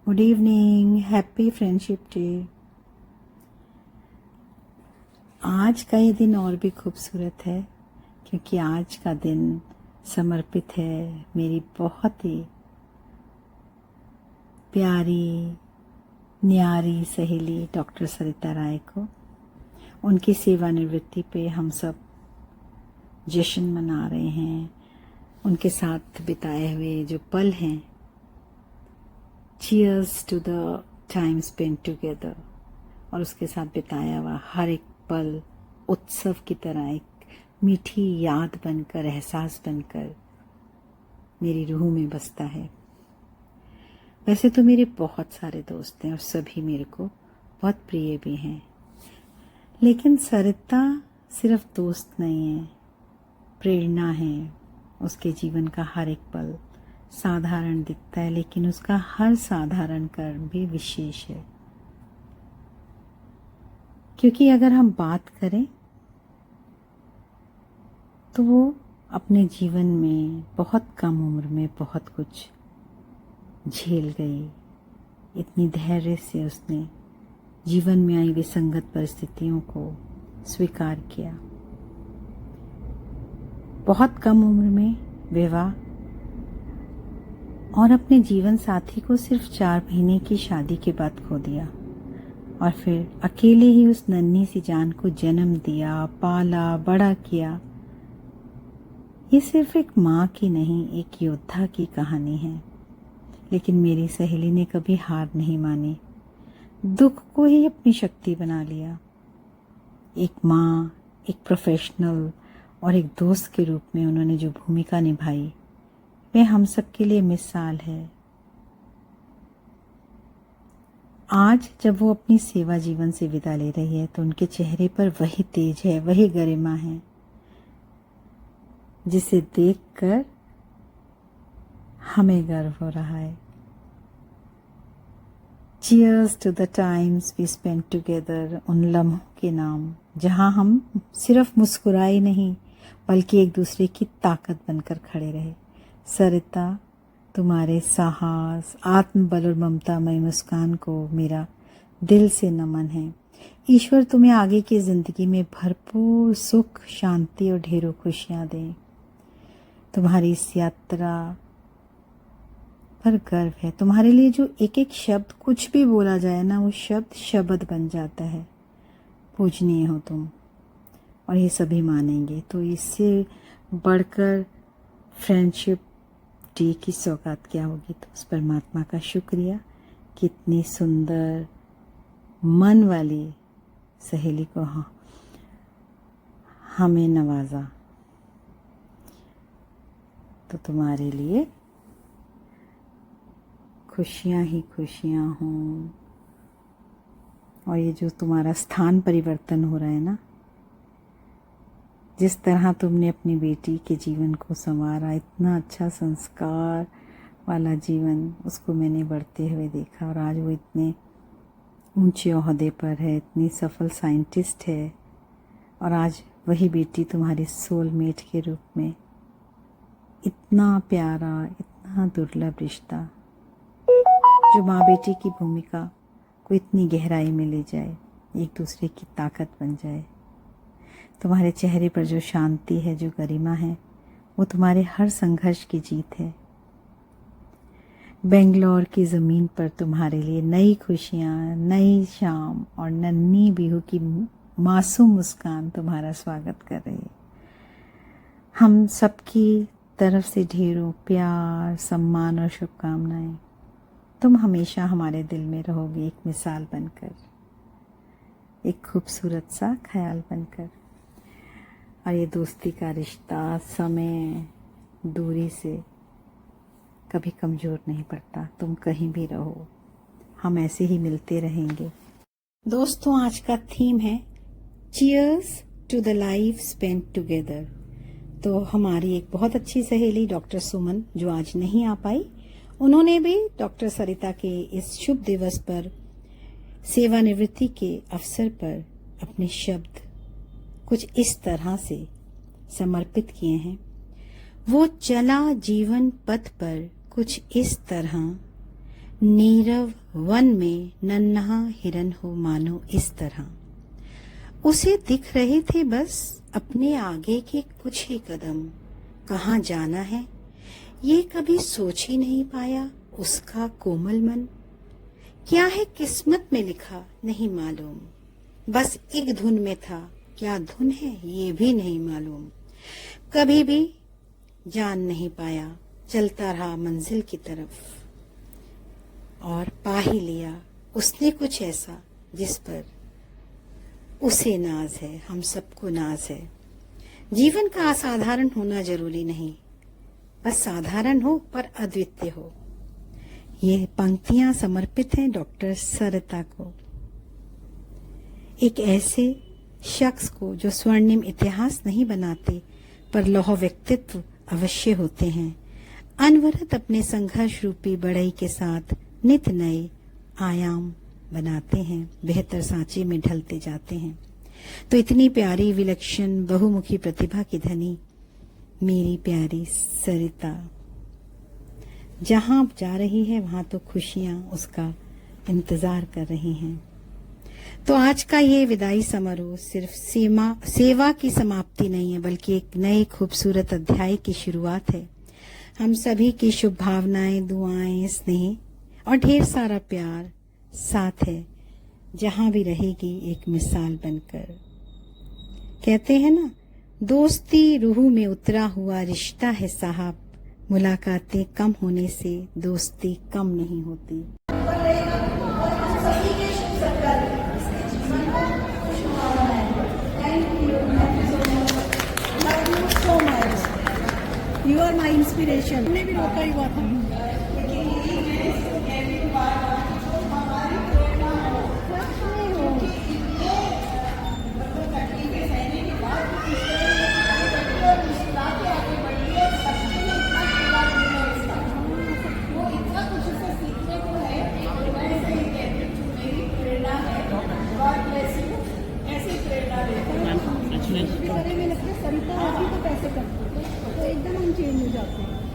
Good evening, happy friendship day. आज का ये दिन और भी खूबसूरत है क्योंकि आज का दिन समर्पित है मेरी बहुत ही प्यारी न्यारी सहेली डॉक्टर सरिता राय को। उनकी सेवानिवृत्ति पे हम सब जश्न मना रहे हैं। उनके साथ बिताए हुए जो पल हैं, cheers to the time spent together, और उसके साथ बिताया हुआ हर एक पल उत्सव की तरह एक मीठी याद बनकर, एहसास बनकर मेरी रूह में बसता है। वैसे तो मेरे बहुत सारे दोस्त हैं और सभी मेरे को बहुत प्रिय भी हैं, लेकिन सरिता सिर्फ दोस्त नहीं है, प्रेरणा है। उसके जीवन का हर एक पल साधारण दिखता है, लेकिन उसका हर साधारण कर्म भी विशेष है। क्योंकि अगर हम बात करें तो वो अपने जीवन में बहुत कम उम्र में बहुत कुछ झेल गई। इतनी धैर्य से उसने जीवन में आई विसंगत परिस्थितियों को स्वीकार किया। बहुत कम उम्र में विवाह और अपने जीवन साथी को सिर्फ 4 महीने की शादी के बाद खो दिया, और फिर अकेले ही उस नन्ही सी जान को जन्म दिया, पाला, बड़ा किया। ये सिर्फ एक माँ की नहीं, एक योद्धा की कहानी है। लेकिन मेरी सहेली ने कभी हार नहीं मानी, दुख को ही अपनी शक्ति बना लिया। एक माँ, एक प्रोफेशनल और एक दोस्त के रूप में उन्होंने जो भूमिका निभाई, वह हम सब के लिए मिसाल है। आज जब वो अपनी सेवा जीवन से विदा ले रही है तो उनके चेहरे पर वही तेज है, वही गरिमा है, जिसे देखकर हमें गर्व हो रहा है। Cheers to the times we spent together, उन लम्हों के नाम जहां हम सिर्फ मुस्कुराए नहीं बल्कि एक दूसरे की ताकत बनकर खड़े रहे। सरिता, तुम्हारे साहस, आत्मबल और ममतामय मुस्कान को मेरा दिल से नमन है। ईश्वर तुम्हें आगे की जिंदगी में भरपूर सुख, शांति और ढेरों खुशियां दे। तुम्हारी इस यात्रा पर गर्व है। तुम्हारे लिए जो एक एक शब्द कुछ भी बोला जाए ना, वो शब्द शब्द बन जाता है। पूजनीय हो तुम, और ये सभी मानेंगे। तो इससे बढ़कर फ्रेंडशिप डे की सौगात क्या होगी। तो उस परमात्मा का शुक्रिया, कितनी सुंदर मन वाली सहेली को हमें नवाजा। तो तुम्हारे लिए खुशियां ही खुशियां हों। और ये जो तुम्हारा स्थान परिवर्तन हो रहा है ना, जिस तरह तुमने अपनी बेटी के जीवन को संवारा, इतना अच्छा संस्कार वाला जीवन उसको मैंने बढ़ते हुए देखा, और आज वो इतने ऊंचे ओहदे पर है, इतनी सफल साइंटिस्ट है, और आज वही बेटी तुम्हारी सोलमेट के रूप में। इतना प्यारा, इतना दुर्लभ रिश्ता जो माँ बेटी की भूमिका को इतनी गहराई में ले जाए, एक दूसरे की ताकत बन जाए। तुम्हारे चेहरे पर जो शांति है, जो गरिमा है, वो तुम्हारे हर संघर्ष की जीत है। बेंगलोर की ज़मीन पर तुम्हारे लिए नई खुशियाँ, नई शाम और नन्ही बिहू की मासूम मुस्कान तुम्हारा स्वागत कर रही है। हम सबकी तरफ से ढेरों प्यार, सम्मान और शुभकामनाएं। तुम हमेशा हमारे दिल में रहोगे, एक मिसाल बनकर, एक खूबसूरत सा ख्याल बनकर। और ये दोस्ती का रिश्ता समय, दूरी से कभी कमज़ोर नहीं पड़ता। तुम कहीं भी रहो, हम ऐसे ही मिलते रहेंगे। दोस्तों, आज का थीम है cheers to the life spent together. तो हमारी एक बहुत अच्छी सहेली डॉक्टर सुमन, जो आज नहीं आ पाई, उन्होंने भी डॉक्टर सरिता के इस शुभ दिवस पर, सेवानिवृत्ति के अवसर पर, अपने शब्द कुछ इस तरह से समर्पित किए हैं। वो चला जीवन पथ पर कुछ इस तरह, नीरव वन में नन्हा हिरन हो मानो इस तरह। उसे दिख रहे थे बस अपने आगे के कुछ ही कदम। कहाँ जाना है ये कभी सोच ही नहीं पाया उसका कोमल मन। क्या है किस्मत में लिखा नहीं मालूम, बस एक धुन में था, क्या धुन है ये भी नहीं मालूम। कभी भी जान नहीं पाया, चलता रहा मंजिल की तरफ, और पा ही लिया उसने कुछ ऐसा जिस पर उसे नाज है, हम सबको नाज है। जीवन का असाधारण होना जरूरी नहीं, बस साधारण हो पर अद्वितीय हो। ये पंक्तियां समर्पित हैं डॉक्टर सरिता को, एक ऐसे शख्स को जो स्वर्णिम इतिहास नहीं बनाते पर लौह व्यक्तित्व अवश्य होते हैं। अनवरत अपने संघर्ष रूपी बढ़ई के साथ नित नए आयाम बनाते हैं, बेहतर सांचे में ढलते जाते हैं। तो इतनी प्यारी विलक्षण बहुमुखी प्रतिभा की धनी मेरी प्यारी सरिता जहां जा रही है वहां तो खुशियां उसका इंतजार कर रही हैं। तो आज का ये विदाई समारोह सिर्फ सेवा की समाप्ति नहीं है, बल्कि एक नए खूबसूरत अध्याय की शुरुआत है। हम सभी की शुभ भावनाएं, दुआएं, स्नेह और ढेर सारा प्यार साथ है, जहां भी रहेगी एक मिसाल बनकर। कहते हैं ना, दोस्ती रूह में उतरा हुआ रिश्ता है साहब, मुलाकातें कम होने से दोस्ती कम नहीं होती। You are my inspiration. हमने भी रोका ही हुआ था। सरिता होती तो कैसे करती, तो एकदम हम चेंज हो जाते हैं।